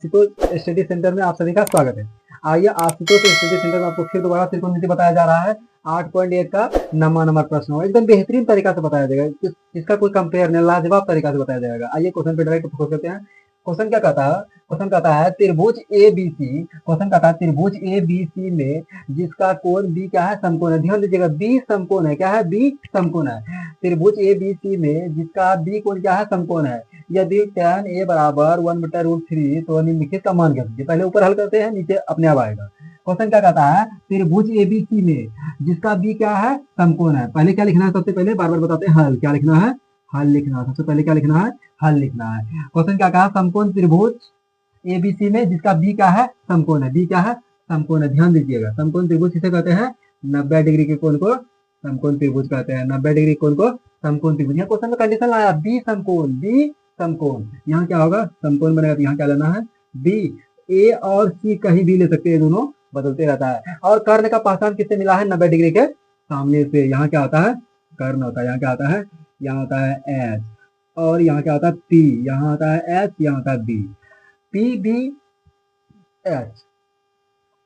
Ashutosh study centre में आप सभी का स्वागत है। आइए आशुतोष स्टडी सेंटर में आपको फिर दोबारा त्रिकोणमिति बताया जा रहा है। 8.1 का नंबर प्रश्न हो, एकदम बेहतरीन तरीका से बताया जाएगा, इसका कोई कंपेयर नहीं, लाजवाब तरीका से बताया जाएगा। आइए क्वेश्चन पे डायरेक्ट फोकस करते हैं। क्वेश्चन क्या कहता है? क्वेश्चन कहता है त्रिभुज ABC, क्वेश्चन कहता है त्रिभुज ABC में जिसका कोण B क्या है? समकोण है। ध्यान दीजिएगा, B समकोण है। क्या है? B समकोण है। त्रिभुज ABC में जिसका B कोण क्या है? समकोण है। यदि tan A बराबर 1/√3 तो निम्नलिखित का मान क्या कीजिए। पहले ऊपर हल करते हैं, नीचे अपने आप आएगा। क्वेश्चन क्या कहता है? त्रिभुज ABC में जिसका B क्या है? समकोण है। पहले क्या लिखना है? सबसे पहले बार बार बताते हैं, हल क्या लिखना है? हल लिखना है। सबसे पहले क्या लिखना है? हल लिखना है। क्वेश्चन क्या कहा? समकोण त्रिभुज ABC में जिसका B क्या है? समकोण है। B क्या है? समकोण है। ध्यान दीजिएगा, समकोण त्रिभुज किसे कहते हैं? 90 डिग्री के कोण को समकोण त्रिभुज कहते हैं। 90 डिग्री कोण को समकोण त्रिभुज। यहाँ क्वेश्चन में कंडीशन लाया B समकोण, B समकोण। यहाँ क्या होगा? समकोण बनेगा तो यहाँ क्या लेना है? B। A और C कहीं भी ले सकते हैं, दोनों बदलते रहता है। और कर्ण का पहचान किससे मिला है? 90 डिग्री के सामने से। यहाँ क्या होता है? कर्ण होता है। यहाँ क्या होता है? यहाँ होता है H, और यहाँ क्या होता है? P। यहाँ होता है H, यहाँ होता है B। P B H।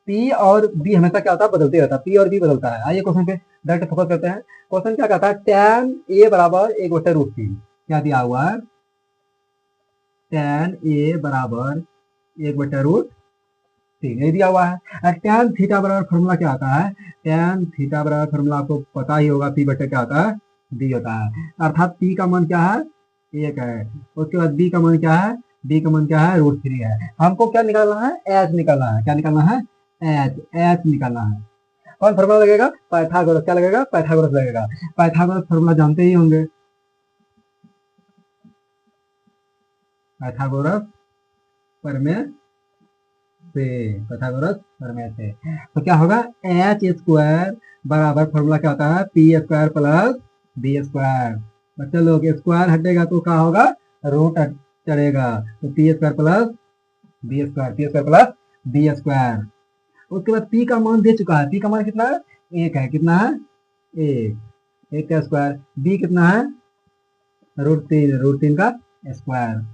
P और B हमेशा क्या होता है? बदलते रहता है। P और B बदलता है। आइए क्वेश्चन पे डायरेक्ट फोकस करते हैं। क्वेश्चन क्या कहता है? tan A बराबर 1/√3 क्या दिया हुआ है? tan A बराबर 1/√3 ये दिया हुआ है। tan थीटा बराबर फॉर्मूला क्या आता है? tan थीटा बराबर फॉर्मूला आपको पता ही होगा, P बटे क्या आता है? B होता है। अर्थात P का मान क्या है? 1 है। उसके बाद B का मान क्या है? B का मान क्या है? √3 है। हमको क्या निकालना है? H निकालना है। क्या निकालना है? H निकालना है। कौन फॉर्मूला लगेगा? पाइथागोरस। क्या लगेगा? पाइथागोरस लगेगा। पाइथागोरस फॉर्मूला जानते ही होंगे, पाइथागोरस प्रमेय से। पाइथागोरस प्रमेय से तो क्या होगा? H² बराबर फॉर्मूला क्या होता है? P² plus B²। बच्चे लोग स्क्वायर हटेगा तो क्या होगा? रूट चढ़ेगा, तो P² plus B² plus B²। उसके बाद P का मान दे चुका है। P का मान कितना है? 1 है। कितना है? 1 का स्क्वायर। B कितना है? √3 का स्क्वायर।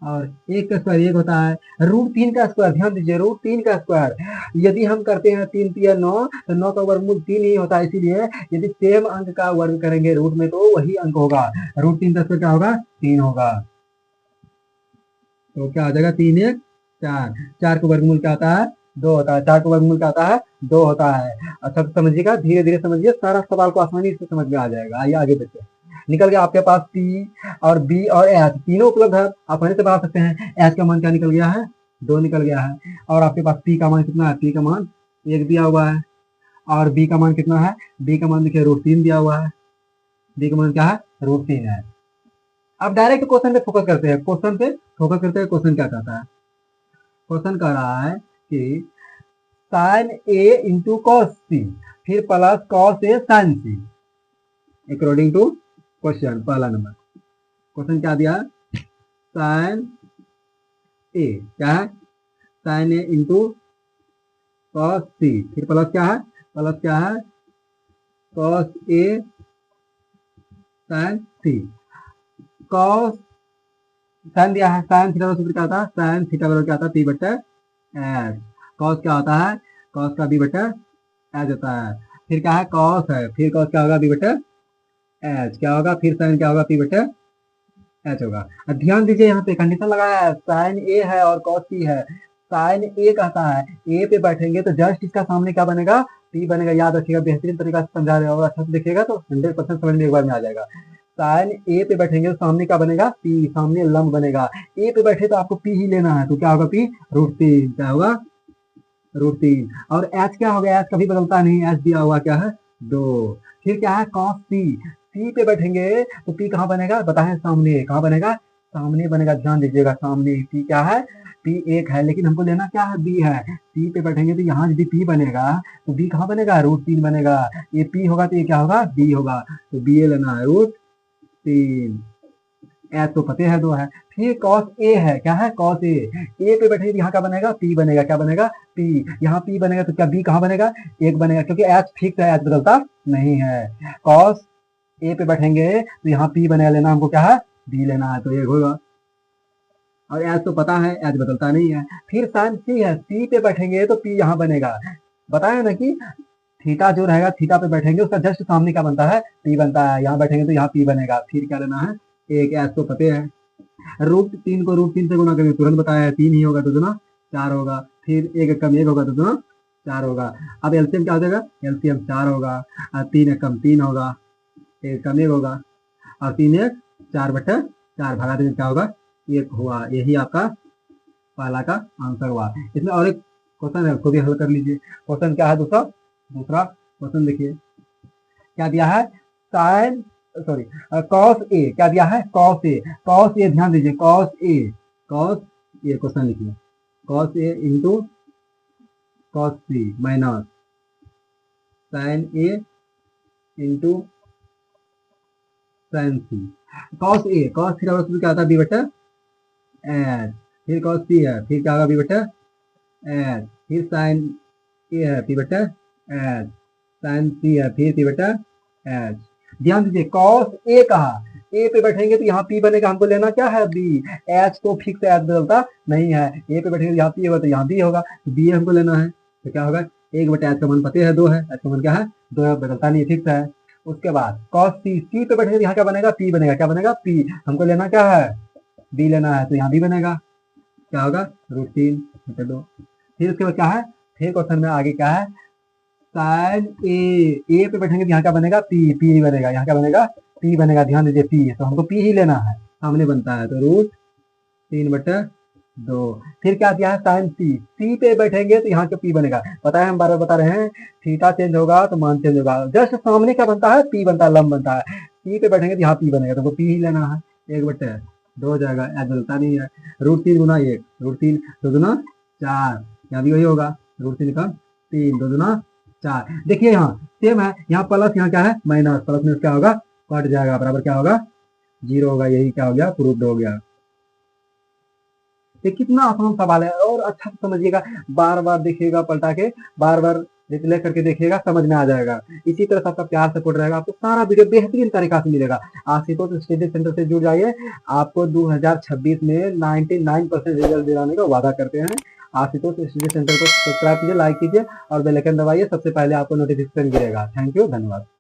और 1 का स्क्वायर 1 होता है। √3 का स्क्वायर, ध्यान दीजिए, √3 का स्क्वायर। यदि हम करते हैं 3 3 9, तो 9 का वर्गमूल 3 ही होता है। इसीलिए यदि सेम अंक का वर्ग करेंगे रूट में तो वही अंक होगा। √3 का स्क्वायर क्या होगा? 3 होगा। तो क्या आ जाएगा? 3 1 4। 4 का वर्गमूल क्या होता है? 2 होता है। 4 का वर्गमूल क्या होता है? 2 होता है। अच्छा समझिएगा, धीरे धीरे समझिए, सारा सवाल को आसानी से समझ में आ जाएगा। आइए आगे बढ़ते हैं। निकल गया आपके पास P और B और H तीनों उपलब्ध है, आप वहीं से बना सकते हैं। H का मान क्या निकल गया है? 2 निकल गया है। और आपके पास P का मान कितना है? P का मान 1 दिया हुआ है। और B का मान कितना है? B का मान देखिए √3 दिया हुआ है। B का मान क्या है? √3 है। अब डायरेक्ट क्वेश्चन पे फोकस करते हैं। क्वेश्चन पे फोकस करते हैं। क्वेश्चन क्या कहता है? क्वेश्चन कह रहा है कि sin A into cos C फिर plus cos A sin C according to question. पहला नंबर क्वेश्चन क्या दिया? sin A क्या है? sin A into cos C फिर प्लस क्या है? प्लस क्या है? cos A sin C। cos sin दिया है, sin थीटा सूत्र क्या होता है? sin थीटा बराबर क्या होता है? P बटे H। cos क्या होता है? cos का B बटे H होता है। फिर क्या है? cos है, फिर cos क्या होगा? B बटे H। क्या होगा? फिर sin क्या होगा? P बटे H होगा। अब ध्यान दीजिए, यहाँ पे कंडीशन लगाया है, sin A है और cos C है। sin A कहता है A पे बैठेंगे तो जस्ट इसका सामने क्या बनेगा? P बनेगा। याद रखिएगा, बेहतरीन तरीका से समझा रहे हो और अच्छा से देखिएगा तो 100% समझ में एक बार में आ जाएगा। sin A पे बैठेंगे तो सामने क्या बनेगा? P, सामने लंब बनेगा। A पे बैठे तो आपको P ही लेना है, तो क्या होगा? P √3। क्या होगा? √3। और H क्या हो गया? H कभी बदलता नहीं, H दिया हुआ क्या है? 2। फिर क्या है? cos C। C पे बैठेंगे तो P कहाँ बनेगा? बताएं, सामने। कहाँ बनेगा? सामने बनेगा। ध्यान दीजिएगा, सामने P क्या है? P 1 है, लेकिन हमको लेना क्या है? B है। C पे बैठेंगे तो यहाँ यदि P बनेगा तो B कहाँ बनेगा? √3 बनेगा। ये P होगा तो ये क्या होगा? B होगा। तो B लेना है √3। H तो पते है 2 है। फिर cos A है। क्या है? cos A। A पे बैठे यहाँ क्या बनेगा? P बनेगा। क्या बनेगा? P। यहाँ P बनेगा तो क्या B कहाँ बनेगा? 1 बनेगा, क्योंकि H फिक्स है, H बदलता नहीं है। cos A पे बैठेंगे तो यहाँ P बनेगा, लेना हमको क्या है? B लेना है, तो 1 होगा। और एच तो पता है, एच बदलता नहीं है। फिर साइन सी है, सी पे बैठेंगे तो पी यहाँ बनेगा। बताया ना कि थीटा जो रहेगा, थीटा पे बैठेंगे उसका जस्ट सामने क्या बनता है, पी बनता है। यहाँ बैठेंगे तो यहाँ पी बनेगा। फिर क्या लेना है, एक एच तो पते है, √3 को √3 से गुना करेंगे, तुरंत बताया है, 3 ही होगा तो दुना 4 होगा। फिर एक कम एक होगा तो दुना 4 होगा। अब एलसीएम क्या हो जाएगा, एलसीएम 4 होगा, और 3 कम 3 होगा, एक कम एक होगा, और 3 1 4/4 भगा देंगे, क्या होगा, 1 हुआ। यही आपका पहला का आंसर हुआ। इसमें और एक क्वेश्चन है, उसको भी हल कर लीजिए। क्वेश्चन क्या है, दूसरा दूसरा क्वेश्चन देखिए क्या दिया है, साइन सॉरी कॉस ए, क्या दिया है, कॉस ए। कॉस ए ध्यान दीजिए, cos A, cos A question लिखिए, cos A into cos C minus sign A into sine C. Cos A, cos theta बराबर क्या आता है, b/h। फिर कॉस सी है, फिर क्या होगा, b/h। फिर साइन ए है, p/h। साइन सी है, फिर p/h। ध्यान दीजिए, कॉस ए कहा, ए पे बैठेंगे तो यहाँ पी बनेगा, हमको लेना क्या है, बी। एच तो फिक्स है, एच बदलता नहीं है। ए पे बैठेंगे तो यहाँ पी होगा तो यहाँ बी होगा, तो बी हमको लेना है। तो क्या होगा, 1/h का मान पते है 2 है, एच का मान क्या है, 2 है, बदलता नहीं, फिक्स है। उसके बाद कॉस सी, सी पे बैठेंगे तो यहाँ क्या बनेगा, पी बनेगा। क्या बनेगा, पी। हमको लेना क्या है, बी लेना है, तो यहाँ बी बनेगा, क्या होगा, √3 2। फिर उसके बाद क्या है, फिर क्वेश्चन में आगे क्या है, साइन ए पे बैठेंगे तो यहाँ क्या बनेगा, पी, पी बनेगा, यहाँ क्या बनेगा, पी बनेगा। ध्यान दीजिए, पी, तो हमको पी ही लेना है, सामने बनता है, तो √3/2। फिर क्या दिया है, साइन सी, सी पे बैठेंगे तो यहाँ के पी बनेगा। पता है, हम बार बार बता रहे हैं, थीटा चेंज होगा तो मान चेंज होगा, जस्ट सामने क्या बनता है, पी बनता है, लंब बनता है। सी पे बैठेंगे तो यहाँ पी बनेगा, तो हमको पी ही लेना है। 1/2 हो जाएगा, एच बदलता नहीं है। √3 गुना 1, √3 2 दूना 4, यहाँ भी वही होगा, √3 का 3 2 दूना 4। देखिए यहाँ सेम है, यहाँ प्लस, यहाँ क्या है, माइनस। प्लस में क्या होगा, कट जाएगा, बराबर क्या होगा, 0 होगा। यही क्या हो गया, प्रूव्ड हो गया। ये कितना आसान सवाल है, और अच्छा से समझिएगा, बार बार देखिएगा पलटा के, बार बार रिप्ले करके देखिएगा, समझ में आ जाएगा। इसी तरह से आपका प्यार सपोर्ट रहेगा, आपको सारा वीडियो बेहतरीन तरीका से मिलेगा। आशुतोष स्टडी सेंटर से जुड़ जाइए, आपको 2026 में 99% रिजल्ट दिलाने का वादा करते हैं। आशुतोष स्टडी सेंटर को सब्सक्राइब कीजिए, लाइक कीजिए और बेल आइकन दबाइए, सबसे पहले आपको नोटिफिकेशन गिरेगा। थैंक यू, धन्यवाद।